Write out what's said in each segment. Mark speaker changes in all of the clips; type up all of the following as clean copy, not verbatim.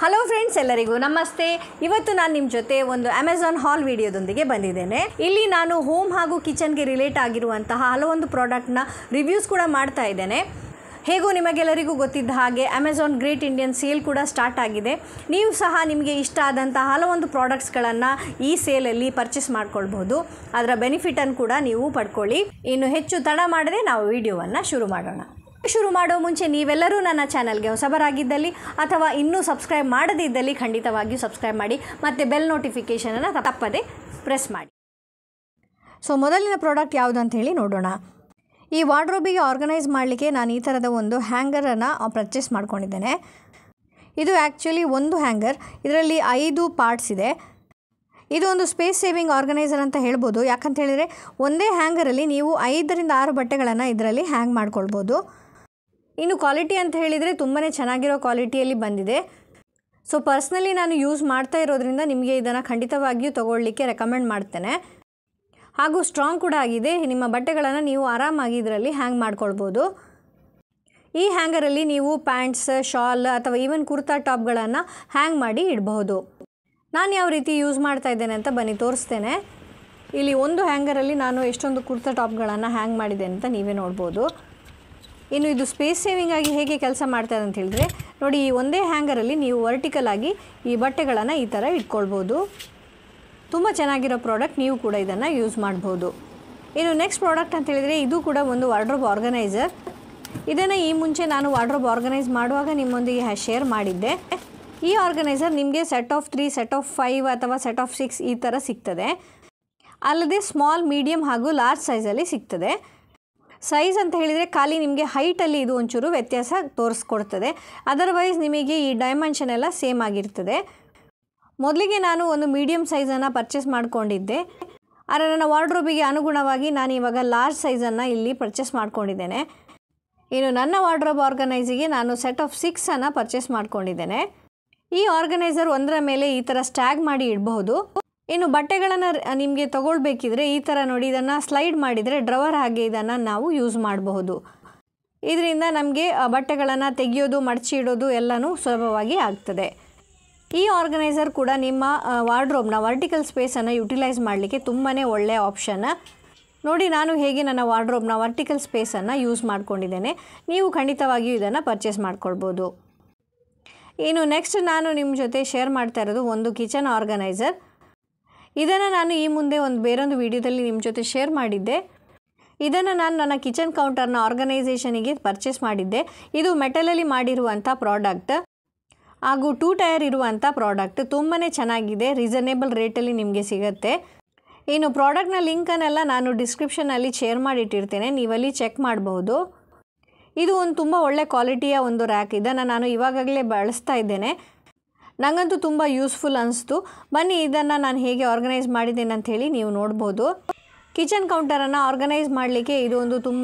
Speaker 1: Hello friends, ಎಲ್ಲರಿಗೂ ನಮಸ್ತೆ. ಇವತ್ತು ನಾನು ನಿಮ್ಮ ಜೊತೆ ಒಂದು ಅಮೆಜಾನ್ ಹಾಲ್ ವಿಡಿಯೋದೊಂದಿಗೆ ಬಂದಿದ್ದೇನೆ. ಇಲ್ಲಿ ನಾನು ಹೋಮ್ ಹಾಗೂ ಕಿಚನ್ಗೆ ರಿಲೇಟ್ ಆಗಿರುವಂತಹ ಹಲವೊಂದು ಪ್ರಾಡಕ್ಟ್ನ ರಿವ್ಯೂಸ್ ಕೂಡ ಮಾಡ್ತಾ ಇದ್ದೇನೆ. ಹೇಗೂ ನಿಮಗೆಲ್ಲರಿಗೂ ಗೊತ್ತಿದ್ದ ಹಾಗೆ ಅಮೆಜಾನ್ ಗ್ರೇಟ್ ಇಂಡಿಯನ್ ಸೇಲ್ ಕೂಡ ಸ್ಟಾರ್ಟ್ ಆಗಿದೆ. ನೀವು ಸಹ ನಿಮಗೆ ಇಷ್ಟ ಆದಂತಹ ಹಲವೊಂದು ಪ್ರಾಡಕ್ಟ್ಸ್ಗಳನ್ನು ಈ ಸೇಲಲ್ಲಿ ಪರ್ಚೇಸ್ ಮಾಡ್ಕೊಳ್ಬಹುದು. ಅದರ ಬೆನಿಫಿಟನ್ನು ಕೂಡ ನೀವು ಪಡ್ಕೊಳ್ಳಿ. ಇನ್ನು ಹೆಚ್ಚು ತಡ ಮಾಡದೆ ನಾವು ವಿಡಿಯೋವನ್ನು ಶುರು ಮಾಡೋಣ. ಶುರು ಮಾಡೋ ಮುಂಚೆ ನೀವೆಲ್ಲರೂ ನನ್ನ ಚಾನಲ್ಗೆ ಹೊಸಬರಾಗಿದ್ದಲ್ಲಿ ಅಥವಾ ಇನ್ನೂ ಸಬ್ಸ್ಕ್ರೈಬ್ ಮಾಡದೇ ಇದ್ದಲ್ಲಿ ಖಂಡಿತವಾಗಿಯೂ ಸಬ್ಸ್ಕ್ರೈಬ್ ಮಾಡಿ ಮತ್ತು ಬೆಲ್ ನೋಟಿಫಿಕೇಷನನ್ನು ತಪ್ಪದೆ ಪ್ರೆಸ್ ಮಾಡಿ. ಸೊ ಮೊದಲಿನ ಪ್ರಾಡಕ್ಟ್ ಯಾವುದು ಅಂತ ಹೇಳಿ ನೋಡೋಣ. ಈ ವಾರ್ಡ್ರೋಬಿಗೆ ಆರ್ಗನೈಸ್ ಮಾಡಲಿಕ್ಕೆ ನಾನು ಈ ಥರದ ಒಂದು ಹ್ಯಾಂಗರನ್ನು ಪರ್ಚೇಸ್ ಮಾಡ್ಕೊಂಡಿದ್ದೇನೆ. ಇದು ಆ್ಯಕ್ಚುಲಿ ಒಂದು ಹ್ಯಾಂಗರ್, ಇದರಲ್ಲಿ 5 ಪಾರ್ಟ್ಸ್ ಇದೆ. ಇದು ಒಂದು ಸ್ಪೇಸ್ ಸೇವಿಂಗ್ ಆರ್ಗನೈಸರ್ ಅಂತ ಹೇಳ್ಬೋದು. ಯಾಕಂತ ಹೇಳಿದರೆ ಒಂದೇ ಹ್ಯಾಂಗರಲ್ಲಿ ನೀವು 5 ರಿಂದ 6 ಬಟ್ಟೆಗಳನ್ನು ಇದರಲ್ಲಿ ಹ್ಯಾಂಗ್ ಮಾಡ್ಕೊಳ್ಬೋದು. ಇನ್ನು ಕ್ವಾಲಿಟಿ ಅಂತ ಹೇಳಿದರೆ ತುಂಬಾ ಚೆನ್ನಾಗಿರೋ ಕ್ವಾಲಿಟಿಯಲ್ಲಿ ಬಂದಿದೆ. ಸೊ ಪರ್ಸ್ನಲಿ ನಾನು ಯೂಸ್ ಮಾಡ್ತಾ ಇರೋದ್ರಿಂದ ನಿಮಗೆ ಇದನ್ನು ಖಂಡಿತವಾಗಿಯೂ ತೊಗೊಳ್ಳಿಕ್ಕೆ ರೆಕಮೆಂಡ್ ಮಾಡ್ತೇನೆ. ಹಾಗೂ ಸ್ಟ್ರಾಂಗ್ ಕೂಡ ಆಗಿದೆ. ನಿಮ್ಮ ಬಟ್ಟೆಗಳನ್ನು ನೀವು ಆರಾಮಾಗಿ ಇದರಲ್ಲಿ ಹ್ಯಾಂಗ್ ಮಾಡ್ಕೊಳ್ಬೋದು. ಈ ಹ್ಯಾಂಗರಲ್ಲಿ ನೀವು ಪ್ಯಾಂಟ್ಸ್, ಶಾಲ್ ಅಥವಾ ಈವನ್ ಕುರ್ತಾ ಟಾಪ್ಗಳನ್ನು ಹ್ಯಾಂಗ್ ಮಾಡಿ ಇಡಬಹುದು. ನಾನು ಯಾವ ರೀತಿ ಯೂಸ್ ಮಾಡ್ತಾ ಇದ್ದೇನೆ ಅಂತ ಬನ್ನಿ ತೋರಿಸ್ತೇನೆ. ಇಲ್ಲಿ ಒಂದು ಹ್ಯಾಂಗರಲ್ಲಿ ನಾನು ಎಷ್ಟೊಂದು ಕುರ್ತಾ ಟಾಪ್ಗಳನ್ನು ಹ್ಯಾಂಗ್ ಮಾಡಿದ್ದೇನೆ ಅಂತ ನೀವೇ ನೋಡ್ಬೋದು. ಇನ್ನು ಇದು ಸ್ಪೇಸ್ ಸೇವಿಂಗ್ ಆಗಿ ಹೇಗೆ ಕೆಲಸ ಮಾಡ್ತಾಯಿದೆ ಅಂತ ಹೇಳಿದ್ರೆ ನೋಡಿ, ಈ ಒಂದೇ ಹ್ಯಾಂಗರಲ್ಲಿ ನೀವು ವರ್ಟಿಕಲ್ ಆಗಿ ಈ ಬಟ್ಟೆಗಳನ್ನು ಈ ಥರ ಇಟ್ಕೊಳ್ಬೋದು. ತುಂಬ ಚೆನ್ನಾಗಿರೋ ಪ್ರಾಡಕ್ಟ್, ನೀವು ಕೂಡ ಇದನ್ನು ಯೂಸ್ ಮಾಡ್ಬೋದು. ಇನ್ನು ನೆಕ್ಸ್ಟ್ ಪ್ರಾಡಕ್ಟ್ ಅಂತ ಹೇಳಿದರೆ ಇದು ಕೂಡ ಒಂದು ವಾರ್ಡ್ರೋಬ್ ಆರ್ಗನೈಸರ್. ಇದನ್ನು ಈ ಮುಂಚೆ ನಾನು ವಾರ್ಡ್ರೋಬ್ ಆರ್ಗನೈಸ್ ಮಾಡುವಾಗ ನಿಮ್ಮೊಂದಿಗೆ ಶೇರ್ ಮಾಡಿದ್ದೆ. ಈ ಆರ್ಗನೈಸರ್ ನಿಮಗೆ ಸೆಟ್ ಆಫ್ 3, ಸೆಟ್ ಆಫ್ 5 ಅಥವಾ ಸೆಟ್ ಆಫ್ 6 ಈ ಥರ ಸಿಗ್ತದೆ. ಅಲ್ಲದೆ ಸ್ಮಾಲ್, ಮೀಡಿಯಮ್ ಹಾಗೂ ಲಾರ್ಜ್ ಸೈಜಲ್ಲಿ ಸಿಗ್ತದೆ. ಸೈಜ್ ಅಂತ ಹೇಳಿದರೆ ಖಾಲಿ ನಿಮಗೆ ಹೈಟಲ್ಲಿ ಇದು ಒಂಚೂರು ವ್ಯತ್ಯಾಸ ತೋರಿಸ್ಕೊಡ್ತದೆ. ಅದರ್ವೈಸ್ ನಿಮಗೆ ಈ ಡೈಮೆನ್ಷನ್ ಎಲ್ಲ ಸೇಮ್ ಆಗಿರ್ತದೆ. ಮೊದಲಿಗೆ ನಾನು ಒಂದು ಮೀಡಿಯಮ್ ಸೈಜನ್ನು ಪರ್ಚೇಸ್ ಮಾಡಿಕೊಂಡಿದ್ದೆ. ಆದರೆ ನನ್ನ ವಾರ್ಡ್ರೋಬಿಗೆ ಅನುಗುಣವಾಗಿ ನಾನು ಇವಾಗ ಲಾರ್ಜ್ ಸೈಜನ್ನು ಇಲ್ಲಿ ಪರ್ಚೇಸ್ ಮಾಡ್ಕೊಂಡಿದ್ದೇನೆ. ಇನ್ನು ನನ್ನ ವಾರ್ಡ್ರೋಬ್ ಆರ್ಗನೈಸಿಗೆ ನಾನು ಸೆಟ್ ಆಫ್ 6 ಪರ್ಚೇಸ್ ಮಾಡ್ಕೊಂಡಿದ್ದೇನೆ. ಈ ಆರ್ಗನೈಸರ್ ಒಂದರ ಮೇಲೆ ಈ ಥರ ಸ್ಟ್ಯಾಗ್ ಮಾಡಿ ಇಡಬಹುದು. ಇನ್ನು ಬಟ್ಟೆಗಳನ್ನು ನಿಮಗೆ ತೊಗೊಳ್ಬೇಕಿದ್ರೆ ಈ ಥರ ನೋಡಿ, ಇದನ್ನು ಸ್ಲೈಡ್ ಮಾಡಿದರೆ ಡ್ರವರ್ ಹಾಗೆ ಇದನ್ನು ನಾವು ಯೂಸ್ ಮಾಡಬಹುದು. ಇದರಿಂದ ನಮಗೆ ಬಟ್ಟೆಗಳನ್ನು ತೆಗೆಯೋದು, ಮಡಚಿ ಇಡೋದು ಎಲ್ಲನೂ ಸುಲಭವಾಗಿ ಆಗ್ತದೆ. ಈ ಆರ್ಗನೈಸರ್ ಕೂಡ ನಿಮ್ಮ ವಾರ್ಡ್ರೋಬ್ನ ವರ್ಟಿಕಲ್ ಸ್ಪೇಸನ್ನು ಯುಟಿಲೈಸ್ ಮಾಡಲಿಕ್ಕೆ ತುಂಬಾ ಒಳ್ಳೆಯ ಆಪ್ಷನ್. ನೋಡಿ, ನಾನು ಹೇಗೆ ನನ್ನ ವಾರ್ಡ್ರೋಬ್ನ ವರ್ಟಿಕಲ್ ಸ್ಪೇಸನ್ನು ಯೂಸ್ ಮಾಡ್ಕೊಂಡಿದ್ದೇನೆ. ನೀವು ಖಂಡಿತವಾಗಿಯೂ ಇದನ್ನು ಪರ್ಚೇಸ್ ಮಾಡ್ಕೊಳ್ಬೋದು. ಇನ್ನು ನೆಕ್ಸ್ಟ್ ನಾನು ನಿಮ್ಮ ಜೊತೆ ಶೇರ್ ಮಾಡ್ತಾ ಇರೋದು ಒಂದು ಕಿಚನ್ ಆರ್ಗನೈಸರ್. ಇದನ್ನು ನಾನು ಈ ಮುಂದೆ ಬೇರೊಂದು ವಿಡಿಯೋದಲ್ಲಿ ನಿಮ್ಮ ಜೊತೆ ಶೇರ್ ಮಾಡಿದ್ದೆ. ಇದನ್ನು ನಾನು ನನ್ನ ಕಿಚನ್ ಕೌಂಟರ್ನ ಆರ್ಗನೈಸೇಷನಿಗೆ ಪರ್ಚೇಸ್ ಮಾಡಿದ್ದೆ. ಇದು ಮೆಟಲಲ್ಲಿ ಮಾಡಿರುವಂಥ ಪ್ರಾಡಕ್ಟ್ ಹಾಗೂ 2 ಟೈರ್ ಇರುವಂಥ ಪ್ರಾಡಕ್ಟ್. ತುಂಬಾ ಚೆನ್ನಾಗಿದೆ, ರೀಸನೇಬಲ್ ರೇಟಲ್ಲಿ ನಿಮಗೆ ಸಿಗುತ್ತೆ. ಇನ್ನು ಪ್ರಾಡಕ್ಟ್ನ ಲಿಂಕನ್ನೆಲ್ಲ ನಾನು ಡಿಸ್ಕ್ರಿಪ್ಷನಲ್ಲಿ ಶೇರ್ ಮಾಡಿಟ್ಟಿರ್ತೇನೆ, ನೀವಲ್ಲಿ ಚೆಕ್ ಮಾಡಬಹುದು. ಇದು ಒಂದು ತುಂಬ ಒಳ್ಳೆ ಕ್ವಾಲಿಟಿಯ ಒಂದು ರ್ಯಾಕ್. ಇದನ್ನು ನಾನು ಇವಾಗಲೇ ಬಳಸ್ತಾ ಇದ್ದೇನೆ. ನನಗಂತೂ ತುಂಬ ಯೂಸ್ಫುಲ್ ಅನಿಸ್ತು. ಬನ್ನಿ ಇದನ್ನು ನಾನು ಹೇಗೆ ಆರ್ಗನೈಸ್ ಮಾಡಿದ್ದೇನೆ ಅಂಥೇಳಿ ನೀವು ನೋಡ್ಬೋದು. ಕಿಚನ್ ಕೌಂಟರನ್ನು ಆರ್ಗನೈಸ್ ಮಾಡಲಿಕ್ಕೆ ಇದು ಒಂದು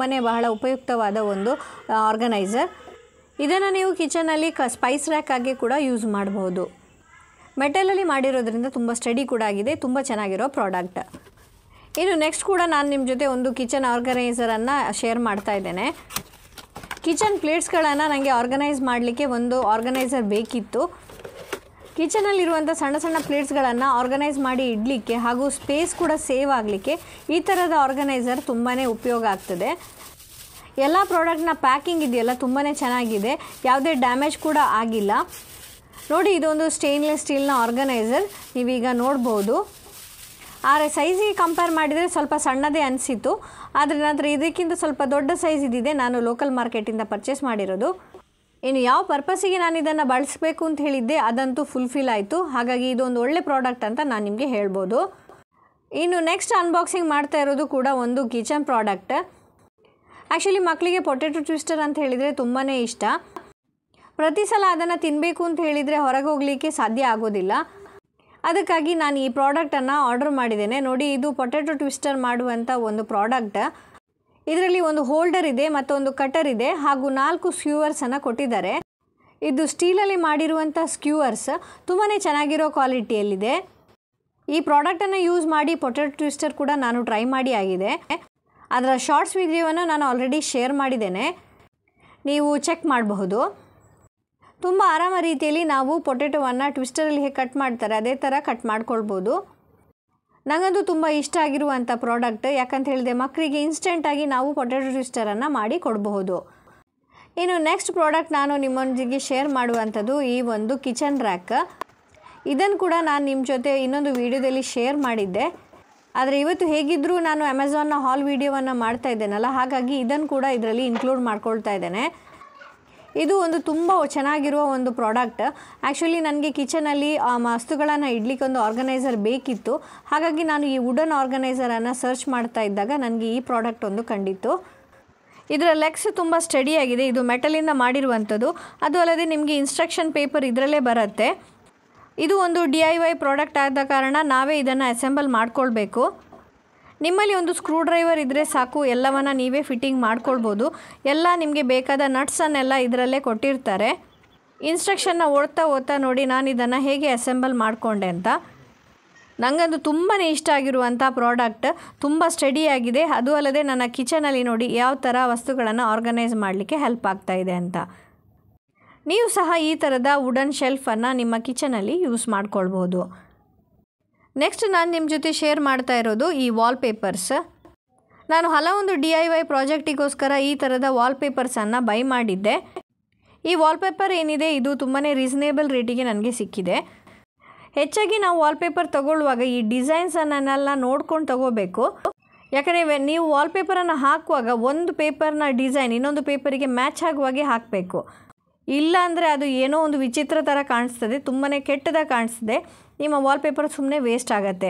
Speaker 1: ಬಹಳ ಉಪಯುಕ್ತವಾದ ಒಂದು ಆರ್ಗನೈಸರ್. ಇದನ್ನು ನೀವು ಕಿಚನಲ್ಲಿ ಸ್ಪೈಸ್ ರ್ಯಾಕ್ ಆಗಿ ಕೂಡ ಯೂಸ್ ಮಾಡಬಹುದು. ಮೆಟಲಲ್ಲಿ ಮಾಡಿರೋದ್ರಿಂದ ತುಂಬ ಸ್ಟಡಿ ಕೂಡ ಆಗಿದೆ, ತುಂಬ ಚೆನ್ನಾಗಿರೋ ಪ್ರಾಡಕ್ಟ್. ಇನ್ನು ನೆಕ್ಸ್ಟ್ ಕೂಡ ನಾನು ನಿಮ್ಮ ಜೊತೆ ಒಂದು ಕಿಚನ್ ಆರ್ಗನೈಸರನ್ನು ಶೇರ್ ಮಾಡ್ತಾ ಇದ್ದೇನೆ. ಕಿಚನ್ ಪ್ಲೇಟ್ಸ್ಗಳನ್ನು ನನಗೆ ಆರ್ಗನೈಸ್ ಮಾಡಲಿಕ್ಕೆ ಒಂದು ಆರ್ಗನೈಸರ್ ಬೇಕಿತ್ತು. ಕಿಚನಲ್ಲಿರುವಂಥ ಸಣ್ಣ ಸಣ್ಣ ಪ್ಲೇಟ್ಸ್ಗಳನ್ನು ಆರ್ಗನೈಸ್ ಮಾಡಿ ಇಡಲಿಕ್ಕೆ ಹಾಗೂ ಸ್ಪೇಸ್ ಕೂಡ ಸೇವ್ ಆಗಲಿಕ್ಕೆ ಈ ಥರದ ಆರ್ಗನೈಸರ್ ತುಂಬಾ ಉಪಯೋಗ ಆಗ್ತದೆ. ಎಲ್ಲ ಪ್ರಾಡಕ್ಟ್ನ ಪ್ಯಾಕಿಂಗ್ ಇದೆಯಲ್ಲ ತುಂಬಾ ಚೆನ್ನಾಗಿದೆ, ಯಾವುದೇ ಡ್ಯಾಮೇಜ್ ಕೂಡ ಆಗಿಲ್ಲ. ನೋಡಿ, ಇದೊಂದು ಸ್ಟೇನ್ಲೆಸ್ ಸ್ಟೀಲ್ನ ಆರ್ಗನೈಸರ್, ನೀವೀಗ ನೋಡ್ಬೋದು. ಆದರೆ ಸೈಜಿಗೆ ಕಂಪೇರ್ ಮಾಡಿದರೆ ಸ್ವಲ್ಪ ಸಣ್ಣದೇ ಅನಿಸಿತು. ಆದರೆ ನಂತರ ಇದಕ್ಕಿಂತ ಸ್ವಲ್ಪ ದೊಡ್ಡ ಸೈಜ್ ಇದಿದೆ. ನಾನು ಲೋಕಲ್ ಮಾರ್ಕೆಟಿಂದ ಪರ್ಚೇಸ್ ಮಾಡಿರೋದು. ಇನ್ನು ಯಾವ ಪರ್ಪಸ್ಸಿಗೆ ನಾನು ಇದನ್ನು ಬಳಸಬೇಕು ಅಂತ ಹೇಳಿದ್ದೆ ಅದಂತೂ ಫುಲ್ಫಿಲ್ ಆಯಿತು. ಹಾಗಾಗಿ ಇದೊಂದು ಒಳ್ಳೆ ಪ್ರಾಡಕ್ಟ್ ಅಂತ ನಾನು ನಿಮಗೆ ಹೇಳ್ಬೋದು. ಇನ್ನು ನೆಕ್ಸ್ಟ್ ಅನ್ಬಾಕ್ಸಿಂಗ್ ಮಾಡ್ತಾ ಇರೋದು ಕೂಡ ಒಂದು ಕಿಚನ್ ಪ್ರಾಡಕ್ಟ್. ಆ್ಯಕ್ಚುಲಿ ಮಕ್ಕಳಿಗೆ ಪೊಟೆಟೊ ಟ್ವಿಸ್ಟರ್ ಅಂತ ಹೇಳಿದರೆ ತುಂಬಾ ಇಷ್ಟ. ಪ್ರತಿ ಸಲ ಅದನ್ನು ತಿನ್ನಬೇಕು ಅಂತ ಹೇಳಿದರೆ ಹೊರಗೆ ಹೋಗಲಿಕ್ಕೆ ಸಾಧ್ಯ ಆಗೋದಿಲ್ಲ. ಅದಕ್ಕಾಗಿ ನಾನು ಈ ಪ್ರಾಡಕ್ಟನ್ನು ಆರ್ಡರ್ ಮಾಡಿದ್ದೇನೆ. ನೋಡಿ, ಇದು ಪೊಟೆಟೊ ಟ್ವಿಸ್ಟರ್ ಮಾಡುವಂಥ ಒಂದು ಪ್ರಾಡಕ್ಟ್. ಇದರಲ್ಲಿ ಒಂದು ಹೋಲ್ಡರ್ ಇದೆ ಮತ್ತು ಒಂದು ಕಟರ್ ಇದೆ ಹಾಗೂ 4 ಸ್ಕ್ಯೂವರ್ಸನ್ನು ಕೊಟ್ಟಿದ್ದಾರೆ. ಇದು ಸ್ಟೀಲಲ್ಲಿ ಮಾಡಿರುವಂಥ ಸ್ಕ್ಯೂವರ್ಸ್ ತುಂಬಾ ಚೆನ್ನಾಗಿರೋ ಕ್ವಾಲಿಟಿಯಲ್ಲಿದೆ. ಈ ಪ್ರಾಡಕ್ಟನ್ನು ಯೂಸ್ ಮಾಡಿ ಪೊಟೆಟೊ ಟ್ವಿಸ್ಟರ್ ಕೂಡ ನಾನು ಟ್ರೈ ಮಾಡಿ ಆಗಿದೆ. ಅದರ ಶಾರ್ಟ್ಸ್ ವಿಡಿಯೋವನ್ನು ನಾನು ಆಲ್ರೆಡಿ ಶೇರ್ ಮಾಡಿದ್ದೇನೆ, ನೀವು ಚೆಕ್ ಮಾಡಬಹುದು. ತುಂಬ ಆರಾಮ ರೀತಿಯಲ್ಲಿ ನಾವು ಪೊಟೆಟೊವನ್ನು ಟ್ವಿಸ್ಟರಲ್ಲಿ ಹೇಗೆ ಕಟ್ ಮಾಡ್ತಾರೆ ಅದೇ ಥರ ಕಟ್ ಮಾಡ್ಕೊಳ್ಬೋದು. ನನಗಂತೂ ತುಂಬ ಇಷ್ಟ ಆಗಿರುವಂಥ ಪ್ರಾಡಕ್ಟ್. ಯಾಕಂತ ಹೇಳಿದೆ ಮಕ್ಕಳಿಗೆ ಇನ್ಸ್ಟೆಂಟಾಗಿ ನಾವು ಪೊಟೆಟೊ ಟ್ವಿಸ್ಟರನ್ನು ಮಾಡಿ ಕೊಡಬಹುದು. ಇನ್ನು ನೆಕ್ಸ್ಟ್ ಪ್ರಾಡಕ್ಟ್ ನಾನು ನಿಮ್ಮೊಂದಿಗೆ ಶೇರ್ ಮಾಡುವಂಥದ್ದು ಈ ಒಂದು ಕಿಚನ್ ರ್ಯಾಕ್. ಇದನ್ನು ಕೂಡ ನಾನು ನಿಮ್ಮ ಜೊತೆ ಇನ್ನೊಂದು ವಿಡಿಯೋದಲ್ಲಿ ಶೇರ್ ಮಾಡಿದ್ದೆ. ಆದರೆ ಇವತ್ತು ಹೇಗಿದ್ದರೂ ನಾನು ಅಮೆಝಾನ್ನ ಹಾಲ್ ವಿಡಿಯೋವನ್ನು ಮಾಡ್ತಾ ಇದ್ದೇನಲ್ಲ, ಹಾಗಾಗಿ ಇದನ್ನು ಕೂಡ ಇದರಲ್ಲಿ ಇನ್ಕ್ಲೂಡ್ ಮಾಡ್ಕೊಳ್ತಾ ಇದ್ದೇನೆ. ಇದು ಒಂದು ತುಂಬ ಚೆನ್ನಾಗಿರುವ ಒಂದು ಪ್ರಾಡಕ್ಟ್. ಆ್ಯಕ್ಚುಲಿ ನನಗೆ ಕಿಚನಲ್ಲಿ ವಸ್ತುಗಳನ್ನು ಇಡ್ಲಿಕ್ಕೆ ಒಂದು ಆರ್ಗನೈಸರ್ ಬೇಕಿತ್ತು. ಹಾಗಾಗಿ ನಾನು ಈ ವುಡನ್ ಆರ್ಗನೈಸರನ್ನು ಸರ್ಚ್ ಮಾಡ್ತಾ ಇದ್ದಾಗ ನನಗೆ ಈ ಪ್ರಾಡಕ್ಟ್ ಒಂದು ಕಂಡಿತ್ತು. ಇದರ ಲೆಗ್ಸ್ ತುಂಬ ಸ್ಟಡಿಯಾಗಿದೆ. ಇದು ಮೆಟಲಿಂದ ಮಾಡಿರುವಂಥದ್ದು. ಅದು ಅಲ್ಲದೆ ನಿಮಗೆ ಇನ್ಸ್ಟ್ರಕ್ಷನ್ ಪೇಪರ್ ಇದರಲ್ಲೇ ಬರುತ್ತೆ. ಇದು ಒಂದು DIY ಪ್ರಾಡಕ್ಟ್ ಆದ ಕಾರಣ ನಾವೇ ಇದನ್ನು ಅಸೆಂಬಲ್ ಮಾಡ್ಕೊಳ್ಬೇಕು. ನಿಮ್ಮಲ್ಲಿ ಒಂದು ಸ್ಕ್ರೂ ಡ್ರೈವರ್ ಇದ್ದರೆ ಸಾಕು, ಎಲ್ಲವನ್ನು ನೀವೇ ಫಿಟ್ಟಿಂಗ್ ಮಾಡ್ಕೊಳ್ಬೋದು. ಎಲ್ಲ ನಿಮಗೆ ಬೇಕಾದ ನಟ್ಸನ್ನೆಲ್ಲ ಇದರಲ್ಲೇ ಕೊಟ್ಟಿರ್ತಾರೆ. ಇನ್ಸ್ಟ್ರಕ್ಷನ್ನ ಓದ್ತಾ ನೋಡಿ ನಾನು ಇದನ್ನು ಹೇಗೆ ಅಸೆಂಬಲ್ ಮಾಡಿಕೊಂಡೆ ಅಂತ. ನನಗಂತೂ ತುಂಬಾ ಇಷ್ಟ ಆಗಿರುವಂಥ ಪ್ರಾಡಕ್ಟ್. ತುಂಬ ಸ್ಟಡಿಯಾಗಿದೆ. ಅದು ಅಲ್ಲದೆ ನನ್ನ ಕಿಚನಲ್ಲಿ ನೋಡಿ ಯಾವ ಥರ ವಸ್ತುಗಳನ್ನು ಆರ್ಗನೈಸ್ ಮಾಡಲಿಕ್ಕೆ ಹೆಲ್ಪ್ ಆಗ್ತಾಯಿದೆ ಅಂತ. ನೀವು ಸಹ ಈ ಥರದ ವುಡನ್ ಶೆಲ್ಫನ್ನು ನಿಮ್ಮ ಕಿಚನಲ್ಲಿ ಯೂಸ್ ಮಾಡ್ಕೊಳ್ಬೋದು. ನೆಕ್ಸ್ಟ್ ನಾನು ನಿಮ್ಮ ಜೊತೆ ಶೇರ್ ಮಾಡ್ತಾ ಇರೋದು ಈ ವಾಲ್ಪೇಪರ್ಸ್. ನಾನು ಹಲವೊಂದು DIY ಪ್ರಾಜೆಕ್ಟಿಗೋಸ್ಕರ ಈ ಥರದ ವಾಲ್ಪೇಪರ್ಸನ್ನು ಬೈ ಮಾಡಿದ್ದೆ. ಈ ವಾಲ್ಪೇಪರ್ ಏನಿದೆ ಇದು ತುಂಬಾ ರೀಸನೇಬಲ್ ರೇಟಿಗೆ ನನಗೆ ಸಿಕ್ಕಿದೆ. ಹೆಚ್ಚಾಗಿ ನಾವು ವಾಲ್ಪೇಪರ್ ತಗೊಳ್ಳುವಾಗ ಈ ಡಿಸೈನ್ಸನ್ನೆಲ್ಲ ನೋಡ್ಕೊಂಡು ತಗೋಬೇಕು. ಯಾಕಂದರೆ ನೀವು ವಾಲ್ಪೇಪರನ್ನು ಹಾಕುವಾಗ ಒಂದು ಪೇಪರ್ನ ಡಿಸೈನ್ ಇನ್ನೊಂದು ಪೇಪರಿಗೆ ಮ್ಯಾಚ್ ಆಗುವಾಗೆ ಹಾಕಬೇಕು. ಇಲ್ಲ ಅಂದರೆ ಅದು ಏನೋ ಒಂದು ವಿಚಿತ್ರ ಥರ ಕಾಣಿಸ್ತದೆ, ತುಂಬಾ ಕೆಟ್ಟದಾಗಿ ಕಾಣಿಸ್ತದೆ. ನಿಮ್ಮ ವಾಲ್ಪೇಪರ್ ಸುಮ್ಮನೆ ವೇಸ್ಟ್ ಆಗುತ್ತೆ.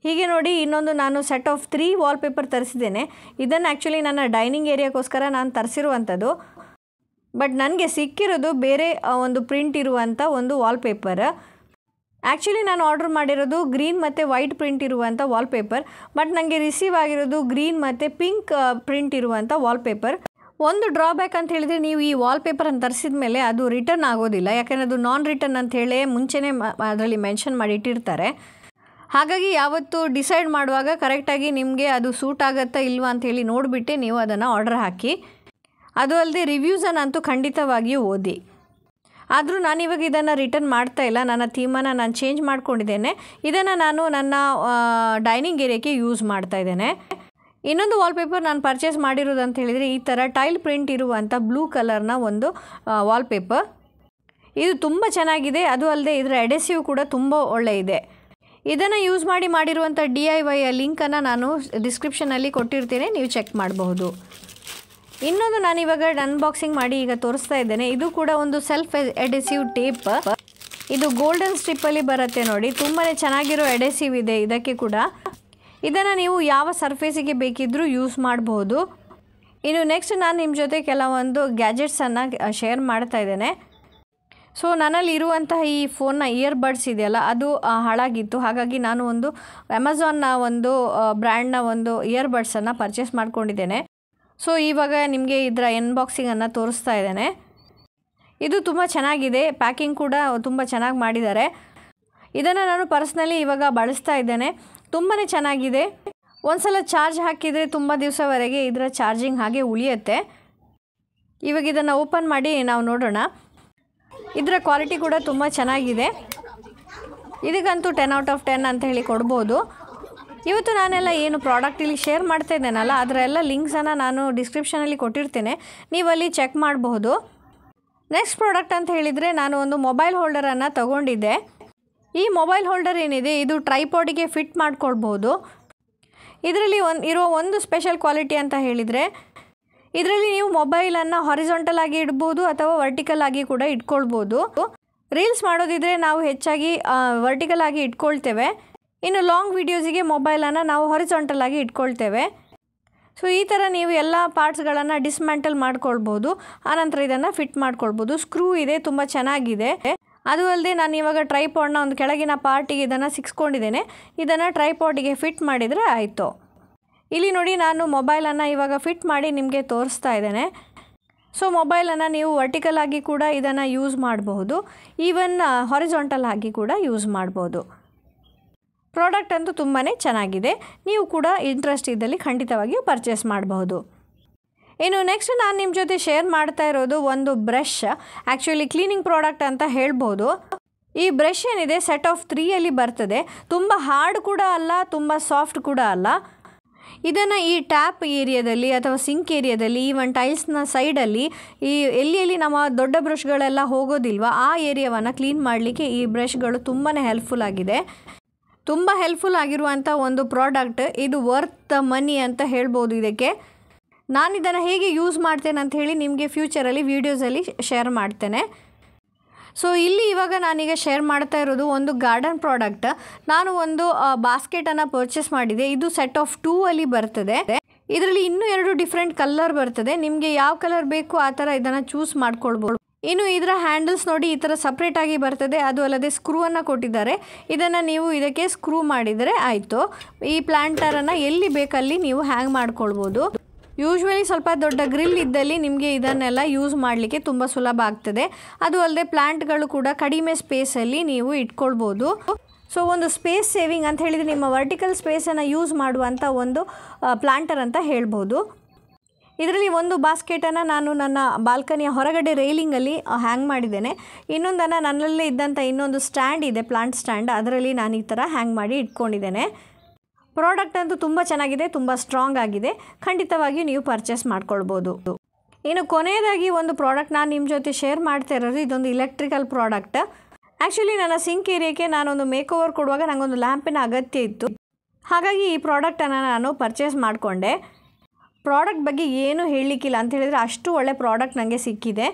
Speaker 1: ಹೀಗೆ ನೋಡಿ ಇನ್ನೊಂದು ನಾನು ಸೆಟ್ ಆಫ್ 3 ವಾಲ್ಪೇಪರ್ ತರಿಸಿದ್ದೇನೆ. ಇದನ್ನು ಆ್ಯಕ್ಚುಲಿ ನನ್ನ ಡೈನಿಂಗ್ ಏರಿಯಾಗೋಸ್ಕರ ನಾನು ತರಿಸಿರುವಂಥದ್ದು. ಬಟ್ ನನಗೆ ಸಿಕ್ಕಿರೋದು ಬೇರೆ ಒಂದು ಪ್ರಿಂಟ್ ಇರುವಂಥ ಒಂದು ವಾಲ್ಪೇಪರ್. ಆ್ಯಕ್ಚುಲಿ ನಾನು ಆರ್ಡರ್ ಮಾಡಿರೋದು ಗ್ರೀನ್ ಮತ್ತು ವೈಟ್ ಪ್ರಿಂಟ್ ಇರುವಂಥ ವಾಲ್ಪೇಪರ್. ಬಟ್ ನನಗೆ ರಿಸೀವ್ ಆಗಿರೋದು ಗ್ರೀನ್ ಮತ್ತು ಪಿಂಕ್ ಪ್ರಿಂಟ್ ಇರುವಂಥ ವಾಲ್ಪೇಪರ್. ಒಂದು ಡ್ರಾಬ್ಯಾಕ್ ಅಂತ ಹೇಳಿದರೆ ನೀವು ಈ ವಾಲ್ಪೇಪರನ್ನು ತರಿಸಿದ ಮೇಲೆ ಅದು ರಿಟರ್ನ್ ಆಗೋದಿಲ್ಲ. ಯಾಕೆಂದರೆ ಅದು ನಾನ್ ರಿಟರ್ನ್ ಅಂತ ಹೇಳಿ ಮುಂಚೆನೇ ಅದರಲ್ಲಿ ಮೆನ್ಷನ್ ಮಾಡಿ ಇಟ್ಟಿರ್ತಾರೆ. ಹಾಗಾಗಿ ಯಾವತ್ತು ಡಿಸೈಡ್ ಮಾಡುವಾಗ ಕರೆಕ್ಟಾಗಿ ನಿಮಗೆ ಅದು ಸೂಟ್ ಆಗುತ್ತಾ ಇಲ್ವಾ ಅಂಥೇಳಿ ನೋಡಿಬಿಟ್ಟೆ ನೀವು ಅದನ್ನು ಆರ್ಡರ್ ಹಾಕಿ. ಅದು ಅಲ್ಲದೆ ರಿವ್ಯೂಸನ್ನಂತೂ ಖಂಡಿತವಾಗಿಯೂ ಓದಿ. ಆದರೂ ನಾನಿವಾಗ ಇದನ್ನು ರಿಟರ್ನ್ ಮಾಡ್ತಾ ಇಲ್ಲ. ನನ್ನ ಥೀಮನ್ನು ನಾನು ಚೇಂಜ್ ಮಾಡ್ಕೊಂಡಿದ್ದೇನೆ. ಇದನ್ನು ನಾನು ನನ್ನ ಡೈನಿಂಗ್ ಏರಿಯಾಕ್ಕೆ ಯೂಸ್ ಮಾಡ್ತಾ ಇದ್ದೇನೆ. ಇನ್ನೊಂದು ವಾಲ್ಪೇಪರ್ ನಾನು ಪರ್ಚೇಸ್ ಮಾಡಿರೋದು ಅಂತ ಹೇಳಿದರೆ ಈ ಥರ ಟೈಲ್ ಪ್ರಿಂಟ್ ಇರುವಂಥ ಬ್ಲೂ ಕಲರ್ನ ಒಂದು ವಾಲ್ಪೇಪರ್. ಇದು ತುಂಬ ಚೆನ್ನಾಗಿದೆ. ಅದು ಅಲ್ಲದೆ ಇದರ ಎಡೆಸಿವ್ ಕೂಡ ತುಂಬ ಒಳ್ಳೆಯದಿದೆ. ಇದನ್ನು ಯೂಸ್ ಮಾಡಿರುವಂಥ DIY ಲಿಂಕನ್ನು ನಾನು ಡಿಸ್ಕ್ರಿಪ್ಷನಲ್ಲಿ ಕೊಟ್ಟಿರ್ತೇನೆ, ನೀವು ಚೆಕ್ ಮಾಡಬಹುದು. ಇನ್ನೊಂದು ನಾನಿವಾಗ ಅನ್ಬಾಕ್ಸಿಂಗ್ ಮಾಡಿ ಈಗ ತೋರಿಸ್ತಾ ಇದ್ದೇನೆ. ಇದು ಕೂಡ ಒಂದು ಸೆಲ್ಫ್ ಎಡೆಸಿವ್ ಟೇಪ್. ಇದು ಗೋಲ್ಡನ್ ಸ್ಟ್ರಿಪ್ಪಲ್ಲಿ ಬರುತ್ತೆ ನೋಡಿ. ತುಂಬಾ ಚೆನ್ನಾಗಿರೋ ಎಡೆಸಿವ್ ಇದೆ ಇದಕ್ಕೆ ಕೂಡ. ಇದನ್ನು ನೀವು ಯಾವ ಸರ್ಫೇಸಿಗೆ ಬೇಕಿದ್ದರೂ ಯೂಸ್ ಮಾಡಬಹುದು. ಇನ್ನು ನೆಕ್ಸ್ಟ್ ನಾನು ನಿಮ್ಮ ಜೊತೆ ಕೆಲವೊಂದು ಗ್ಯಾಜೆಟ್ಸನ್ನು ಶೇರ್ ಮಾಡ್ತಾ ಇದ್ದೇನೆ. ಸೊ ನನ್ನಲ್ಲಿ ಇರುವಂತಹ ಈ ಫೋನ್ನ ಇಯರ್ಬಡ್ಸ್ ಇದೆಯಲ್ಲ ಅದು ಹಾಳಾಗಿತ್ತು. ಹಾಗಾಗಿ ನಾನು ಒಂದು ಅಮೆಝಾನ್ನ ಒಂದು ಬ್ರ್ಯಾಂಡ್ನ ಒಂದು ಇಯರ್ಬಡ್ಸನ್ನು ಪರ್ಚೇಸ್ ಮಾಡ್ಕೊಂಡಿದ್ದೇನೆ. ಸೊ ಇವಾಗ ನಿಮಗೆ ಇದರ ಅನ್ಬಾಕ್ಸಿಂಗನ್ನು ತೋರಿಸ್ತಾ ಇದ್ದೇನೆ. ಇದು ತುಂಬ ಚೆನ್ನಾಗಿದೆ. ಪ್ಯಾಕಿಂಗ್ ಕೂಡ ತುಂಬ ಚೆನ್ನಾಗಿ ಮಾಡಿದ್ದಾರೆ. ಇದನ್ನು ನಾನು ಪರ್ಸ್ನಲಿ ಇವಾಗ ಬಳಸ್ತಾ ಇದ್ದೇನೆ. ತುಂಬಾ ಚೆನ್ನಾಗಿದೆ. ಒಂದ್ಸಲ ಚಾರ್ಜ್ ಹಾಕಿದರೆ ತುಂಬ ದಿವಸವರೆಗೆ ಇದರ ಚಾರ್ಜಿಂಗ್ ಹಾಗೆ ಉಳಿಯುತ್ತೆ. ಇವಾಗ ಇದನ್ನು ಓಪನ್ ಮಾಡಿ ನಾವು ನೋಡೋಣ. ಇದರ ಕ್ವಾಲಿಟಿ ಕೂಡ ತುಂಬ ಚೆನ್ನಾಗಿದೆ. ಇದಕ್ಕಂತೂ 10 ಔಟ್ ಆಫ್ 10 ಅಂತ ಹೇಳಿ ಕೊಡ್ಬೋದು. ಇವತ್ತು ನಾನೆಲ್ಲ ಏನು ಪ್ರಾಡಕ್ಟ್ ಇಲ್ಲಿ ಶೇರ್ ಮಾಡ್ತಾ ಇದ್ದೇನಲ್ಲ ಅದರ ಎಲ್ಲ ಲಿಂಕ್ಸನ್ನು ನಾನು ಡಿಸ್ಕ್ರಿಪ್ಷನಲ್ಲಿ ಕೊಟ್ಟಿರ್ತೇನೆ, ನೀವಲ್ಲಿ ಚೆಕ್ ಮಾಡಬಹುದು. ನೆಕ್ಸ್ಟ್ ಪ್ರಾಡಕ್ಟ್ ಅಂತ ಹೇಳಿದರೆ ನಾನು ಒಂದು ಮೊಬೈಲ್ ಹೋಲ್ಡರನ್ನು ತಗೊಂಡಿದ್ದೆ. ಈ ಮೊಬೈಲ್ ಹೋಲ್ಡರ್ ಏನಿದೆ ಇದು ಟ್ರೈಪಾಡಿಗೆ ಫಿಟ್ ಮಾಡ್ಕೊಳ್ಬೋದು. ಇದರಲ್ಲಿ ಇರೋ ಒಂದು ಸ್ಪೆಷಲ್ ಕ್ವಾಲಿಟಿ ಅಂತ ಹೇಳಿದರೆ ಇದರಲ್ಲಿ ನೀವು ಮೊಬೈಲನ್ನು ಹಾರಿಜಾಂಟಲ್ ಆಗಿ ಇಡ್ಬೋದು ಅಥವಾ ವರ್ಟಿಕಲ್ ಆಗಿ ಕೂಡ ಇಟ್ಕೊಳ್ಬೋದು. ರೀಲ್ಸ್ ಮಾಡೋದಿದ್ರೆ ನಾವು ಹೆಚ್ಚಾಗಿ ವರ್ಟಿಕಲ್ ಆಗಿ ಇಟ್ಕೊಳ್ತೇವೆ. ಇನ್ನು ಲಾಂಗ್ ವಿಡಿಯೋಸಿಗೆ ಮೊಬೈಲನ್ನು ನಾವು ಹಾರಿಜಾಂಟಲ್ ಆಗಿ ಇಟ್ಕೊಳ್ತೇವೆ. ಸೊ ಈ ಥರ ನೀವು ಎಲ್ಲ ಪಾರ್ಟ್ಸ್ಗಳನ್ನು ಡಿಸ್ಮ್ಯಾಂಟಲ್ ಮಾಡ್ಕೊಳ್ಬೋದು. ಆನಂತರ ಇದನ್ನು ಫಿಟ್ ಮಾಡ್ಕೊಳ್ಬೋದು. ಸ್ಕ್ರೂ ಇದೆ, ತುಂಬ ಚೆನ್ನಾಗಿದೆ. ಅದು ಅಲ್ಲದೆ ನಾನು ಇವಾಗ ಟ್ರೈಪಾಡ್ನ ಒಂದು ಕೆಳಗಿನ ಪಾರ್ಟಿಗೆ ಇದನ್ನು ಸಿಕ್ಸ್ಕೊಂಡಿದ್ದೇನೆ. ಇದನ್ನು ಟ್ರೈಪಾಡಿಗೆ ಫಿಟ್ ಮಾಡಿದರೆ ಆಯಿತು. ಇಲ್ಲಿ ನೋಡಿ ನಾನು ಮೊಬೈಲನ್ನು ಇವಾಗ ಫಿಟ್ ಮಾಡಿ ನಿಮಗೆ ತೋರಿಸ್ತಾ ಇದ್ದೇನೆ. ಸೊ ಮೊಬೈಲನ್ನು ನೀವು ವರ್ಟಿಕಲ್ ಆಗಿ ಕೂಡ ಇದನ್ನು ಯೂಸ್ ಮಾಡಬಹುದು, ಈವನ್ ಹಾರಿಜಾಂಟಲ್ ಆಗಿ ಕೂಡ ಯೂಸ್ ಮಾಡ್ಬೋದು. ಪ್ರಾಡಕ್ಟ್ ಅಂತೂ ತುಂಬಾ ಚೆನ್ನಾಗಿದೆ. ನೀವು ಕೂಡ ಇಂಟ್ರೆಸ್ಟ್ ಇದ್ದಲ್ಲಿ ಖಂಡಿತವಾಗಿಯೂ ಪರ್ಚೇಸ್ ಮಾಡಬಹುದು. ಇನ್ನು ನೆಕ್ಸ್ಟ್ ನಾನು ನಿಮ್ಮ ಜೊತೆ ಶೇರ್ ಮಾಡ್ತಾ ಇರೋದು ಒಂದು ಬ್ರಷ್, ಆ್ಯಕ್ಚುಲಿ ಕ್ಲೀನಿಂಗ್ ಪ್ರಾಡಕ್ಟ್ ಅಂತ ಹೇಳ್ಬೋದು. ಈ ಬ್ರಷ್ ಏನಿದೆ ಸೆಟ್ ಆಫ್ 3 ಬರ್ತದೆ. ತುಂಬ ಹಾರ್ಡ್ ಕೂಡ ಅಲ್ಲ, ತುಂಬ ಸಾಫ್ಟ್ ಕೂಡ ಅಲ್ಲ. ಇದನ್ನು ಈ ಟ್ಯಾಪ್ ಏರಿಯಾದಲ್ಲಿ ಅಥವಾ ಸಿಂಕ್ ಏರಿಯಾದಲ್ಲಿ, ಈವನ್ ಟೈಲ್ಸ್ನ ಸೈಡಲ್ಲಿ ಎಲ್ಲಿ ನಮ್ಮ ದೊಡ್ಡ ಬ್ರಷ್ಗಳೆಲ್ಲ ಹೋಗೋದಿಲ್ವ ಆ ಏರಿಯಾವನ್ನು ಕ್ಲೀನ್ ಮಾಡಲಿಕ್ಕೆ ಈ ಬ್ರಷ್ಗಳು ತುಂಬಾ ಹೆಲ್ಪ್ಫುಲ್ ಆಗಿದೆ. ತುಂಬ ಹೆಲ್ಪ್ಫುಲ್ ಆಗಿರುವಂಥ ಒಂದು ಪ್ರಾಡಕ್ಟ್ ಇದು, ವರ್ತ್ ದ ಮನಿ ಅಂತ ಹೇಳ್ಬೋದು ಇದಕ್ಕೆ. ನಾನು ಇದನ್ನು ಹೇಗೆ ಯೂಸ್ ಮಾಡ್ತೇನೆ ಅಂತ ಹೇಳಿ ನಿಮಗೆ ಫ್ಯೂಚರಲ್ಲಿ ವೀಡಿಯೋಸಲ್ಲಿ ಶೇರ್ ಮಾಡ್ತೇನೆ. ಸೊ ಇಲ್ಲಿ ಇವಾಗ ನಾನೀಗ ಶೇರ್ ಮಾಡ್ತಾ ಇರೋದು ಒಂದು ಗಾರ್ಡನ್ ಪ್ರಾಡಕ್ಟ್. ನಾನು ಒಂದು ಬಾಸ್ಕೆಟನ್ನು ಪರ್ಚೇಸ್ ಮಾಡಿದೆ. ಇದು ಸೆಟ್ ಆಫ್ 2 ಬರ್ತದೆ. ಇದರಲ್ಲಿ ಇನ್ನೂ 2 ಡಿಫ್ರೆಂಟ್ ಕಲರ್ ಬರ್ತದೆ. ನಿಮಗೆ ಯಾವ ಕಲರ್ ಬೇಕು ಆ ಥರ ಇದನ್ನು ಚೂಸ್ ಮಾಡ್ಕೊಳ್ಬೋದು. ಇನ್ನು ಇದರ ಹ್ಯಾಂಡಲ್ಸ್ ನೋಡಿ ಈ ಥರ ಸಪ್ರೇಟಾಗಿ ಬರ್ತದೆ. ಅದು ಅಲ್ಲದೆ ಸ್ಕ್ರೂವನ್ನು ಕೊಟ್ಟಿದ್ದಾರೆ. ಇದನ್ನು ನೀವು ಇದಕ್ಕೆ ಸ್ಕ್ರೂ ಮಾಡಿದರೆ ಆಯಿತು. ಈ ಪ್ಲ್ಯಾಂಟರನ್ನು ಎಲ್ಲಿ ಬೇಕಲ್ಲಿ ನೀವು ಹ್ಯಾಂಗ್ ಮಾಡ್ಕೊಳ್ಬೋದು. ಯೂಶ್ವಲಿ ಸ್ವಲ್ಪ ದೊಡ್ಡ ಗ್ರಿಲ್ ಇದ್ದಲ್ಲಿ ನಿಮಗೆ ಇದನ್ನೆಲ್ಲ ಯೂಸ್ ಮಾಡಲಿಕ್ಕೆ ತುಂಬ ಸುಲಭ ಆಗ್ತದೆ. ಅದು ಅಲ್ಲದೆ ಪ್ಲ್ಯಾಂಟ್ಗಳು ಕೂಡ ಕಡಿಮೆ ಸ್ಪೇಸಲ್ಲಿ ನೀವು ಇಟ್ಕೊಳ್ಬೋದು. ಸೊ ಒಂದು ಸ್ಪೇಸ್ ಸೇವಿಂಗ್ ಅಂತ ಹೇಳಿದರೆ ನಿಮ್ಮ ವರ್ಟಿಕಲ್ ಸ್ಪೇಸನ್ನು ಯೂಸ್ ಮಾಡುವಂಥ ಒಂದು ಪ್ಲ್ಯಾಂಟರ್ ಅಂತ ಹೇಳ್ಬೋದು. ಇದರಲ್ಲಿ ಒಂದು ಬಾಸ್ಕೆಟನ್ನು ನಾನು ನನ್ನ ಬಾಲ್ಕನಿಯ ಹೊರಗಡೆ ರೈಲಿಂಗಲ್ಲಿ ಹ್ಯಾಂಗ್ ಮಾಡಿದ್ದೇನೆ. ಇನ್ನೊಂದನ್ನು ನನ್ನಲ್ಲೇ ಇದ್ದಂಥ ಇನ್ನೊಂದು ಸ್ಟ್ಯಾಂಡ್ ಇದೆ, ಪ್ಲಾಂಟ್ ಸ್ಟ್ಯಾಂಡ್, ಅದರಲ್ಲಿ ನಾನು ಈ ಥರ ಹ್ಯಾಂಗ್ ಮಾಡಿ ಇಟ್ಕೊಂಡಿದ್ದೇನೆ. ಪ್ರಾಡಕ್ಟ್ ಅಂತೂ ತುಂಬ ಚೆನ್ನಾಗಿದೆ, ತುಂಬ ಸ್ಟ್ರಾಂಗ್ ಆಗಿದೆ. ಖಂಡಿತವಾಗಿಯೂ ನೀವು ಪರ್ಚೇಸ್ ಮಾಡ್ಕೊಳ್ಬೋದು. ಇನ್ನು ಕೊನೆಯದಾಗಿ ಒಂದು ಪ್ರಾಡಕ್ಟ್ ನಾನು ನಿಮ್ಮ ಜೊತೆ ಶೇರ್ ಮಾಡ್ತಾ ಇರೋದು ಇದೊಂದು ಇಲೆಕ್ಟ್ರಿಕಲ್ ಪ್ರಾಡಕ್ಟ್. ಆ್ಯಕ್ಚುಲಿ ನನ್ನ ಸಿಂಕ್ ಏರಿಯಾಕ್ಕೆ ನಾನೊಂದು ಮೇಕ್ ಓವರ್ ಕೊಡುವಾಗ ನನಗೊಂದು ಲ್ಯಾಂಪಿನ ಅಗತ್ಯ ಇತ್ತು. ಹಾಗಾಗಿ ಈ ಪ್ರಾಡಕ್ಟನ್ನು ನಾನು ಪರ್ಚೇಸ್ ಮಾಡಿಕೊಂಡೆ. ಪ್ರಾಡಕ್ಟ್ ಬಗ್ಗೆ ಏನೂ ಹೇಳಲಿಕ್ಕಿಲ್ಲ ಅಂತ ಹೇಳಿದರೆ ಅಷ್ಟು ಒಳ್ಳೆ ಪ್ರಾಡಕ್ಟ್ ನನಗೆ ಸಿಕ್ಕಿದೆ.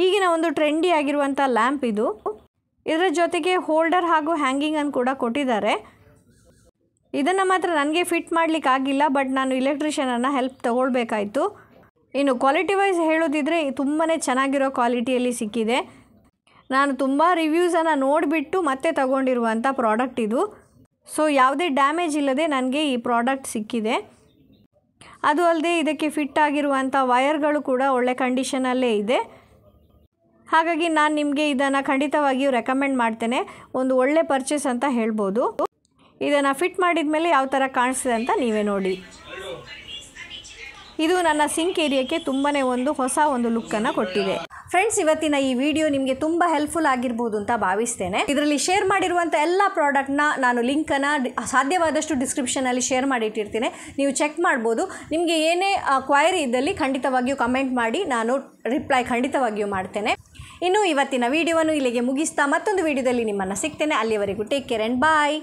Speaker 1: ಈಗಿನ ಒಂದು ಟ್ರೆಂಡಿ ಆಗಿರುವಂಥ ಲ್ಯಾಂಪ್ ಇದು. ಇದರ ಜೊತೆಗೆ ಹೋಲ್ಡರ್ ಹಾಗೂ ಹ್ಯಾಂಗಿಂಗನ್ನು ಕೂಡ ಕೊಟ್ಟಿದ್ದಾರೆ. ಇದನ್ನು ಮಾತ್ರ ನನಗೆ ಫಿಟ್ ಮಾಡಲಿಕ್ಕೆ ಆಗಿಲ್ಲ, ಬಟ್ ನಾನು ಇಲೆಕ್ಟ್ರಿಷಿಯನನ್ನು ಹೆಲ್ಪ್ ತೊಗೊಳ್ಬೇಕಾಯಿತು. ಇನ್ನು ಕ್ವಾಲಿಟಿ ವೈಸ್ ಹೇಳೋದಿದ್ರೆ ತುಂಬಾ ಚೆನ್ನಾಗಿರೋ ಕ್ವಾಲಿಟಿಯಲ್ಲಿ ಸಿಕ್ಕಿದೆ. ನಾನು ತುಂಬ ರಿವ್ಯೂಸನ್ನು ನೋಡಿಬಿಟ್ಟು ಮತ್ತೆ ತಗೊಂಡಿರುವಂಥ ಪ್ರಾಡಕ್ಟ್ ಇದು. ಸೊ ಯಾವುದೇ ಡ್ಯಾಮೇಜ್ ಇಲ್ಲದೆ ನನಗೆ ಈ ಪ್ರಾಡಕ್ಟ್ ಸಿಕ್ಕಿದೆ. ಅದು ಅಲ್ಲದೆ ಇದಕ್ಕೆ ಫಿಟ್ ಆಗಿರುವಂಥ ವಯರ್ಗಳು ಕೂಡ ಒಳ್ಳೆ ಕಂಡೀಷನಲ್ಲೇ ಇದೆ. ಹಾಗಾಗಿ ನಾನು ನಿಮಗೆ ಇದನ್ನು ಖಂಡಿತವಾಗಿಯೂ ರೆಕಮೆಂಡ್ ಮಾಡ್ತೇನೆ. ಒಂದು ಒಳ್ಳೆ ಪರ್ಚೇಸ್ ಅಂತ ಹೇಳ್ಬೋದು. ಇದನ್ನು ಫಿಟ್ ಮಾಡಿದ ಮೇಲೆ ಯಾವ ಥರ ಕಾಣಿಸ್ತದೆ ಅಂತ ನೀವೇ ನೋಡಿ. ಇದು ನನ್ನ ಸಿಂಕ್ ಏರಿಯಾಕ್ಕೆ ತುಂಬಾ ಹೊಸ ಲುಕ್ಕನ್ನು ಕೊಟ್ಟಿದೆ. ಫ್ರೆಂಡ್ಸ್, ಇವತ್ತಿನ ಈ ವಿಡಿಯೋ ನಿಮಗೆ ತುಂಬ ಹೆಲ್ಪ್ಫುಲ್ ಆಗಿರ್ಬೋದು ಅಂತ ಭಾವಿಸ್ತೇನೆ. ಇದರಲ್ಲಿ ಶೇರ್ ಮಾಡಿರುವಂಥ ಎಲ್ಲ ಪ್ರಾಡಕ್ಟ್ನ ನಾನು ಲಿಂಕನ್ನು ಸಾಧ್ಯವಾದಷ್ಟು ಡಿಸ್ಕ್ರಿಪ್ಷನಲ್ಲಿ ಶೇರ್ ಮಾಡಿಟ್ಟಿರ್ತೀನಿ. ನೀವು ಚೆಕ್ ಮಾಡ್ಬೋದು. ನಿಮಗೆ ಏನೇ ಕ್ವೈರಿ ಇದ್ದಲ್ಲಿ ಖಂಡಿತವಾಗಿಯೂ ಕಮೆಂಟ್ ಮಾಡಿ, ನಾನು ರಿಪ್ಲೈ ಖಂಡಿತವಾಗಿಯೂ ಮಾಡ್ತೇನೆ. ಇನ್ನು ಇವತ್ತಿನ ವಿಡಿಯೋವನ್ನು ಇಲ್ಲಿಗೆ ಮುಗಿಸ್ತಾ ಮತ್ತೊಂದು ವಿಡಿಯೋದಲ್ಲಿ ನಿಮ್ಮನ್ನು ಸಿಗ್ತೇನೆ. ಅಲ್ಲಿವರೆಗೂ ಟೇಕ್ ಕೇರ್ ಆ್ಯಂಡ್ ಬಾಯ್.